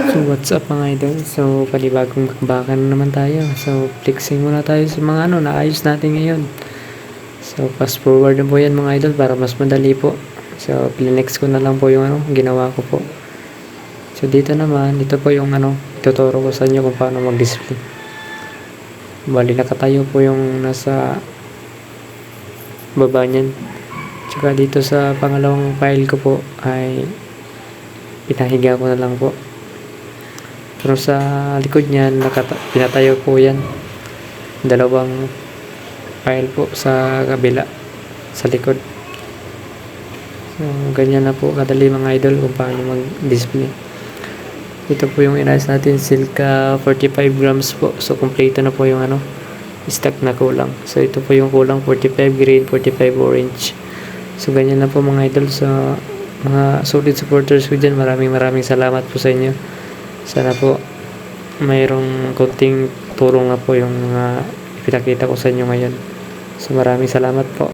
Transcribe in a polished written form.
So what's up mga idol? So panibagong bakbakan na naman tayo. So flexing muna tayo sa mga naayos natin ngayon. So fast forward na po yan mga idol para mas madali po. So plinex ko na lang po yung ginawa ko po. So dito naman, ito po yung ituturo ko sa inyo kung paano mag-display. Bali nakatayo po yung nasa baba niyan. Tsaka dito sa pangalawang file ko po ay pinahiga ko na lang po. Pero sa likod niyan, pinatayo po yan. Dalawang file po sa kabila, sa likod. So, ganyan na po kadali mga idol kung paano mag-display. Ito po yung inayos natin, Silka 45 grams po. So, kompleto na po yung stock na kulang. So, ito po yung kulang, 45 green, 45 orange. So, ganyan na po mga idol. So, mga solid supporters ko dyan, maraming salamat po sa inyo. Sana po mayroong konting tulong na po yung mga ipinakita ko sa inyo ngayon. So maraming salamat po.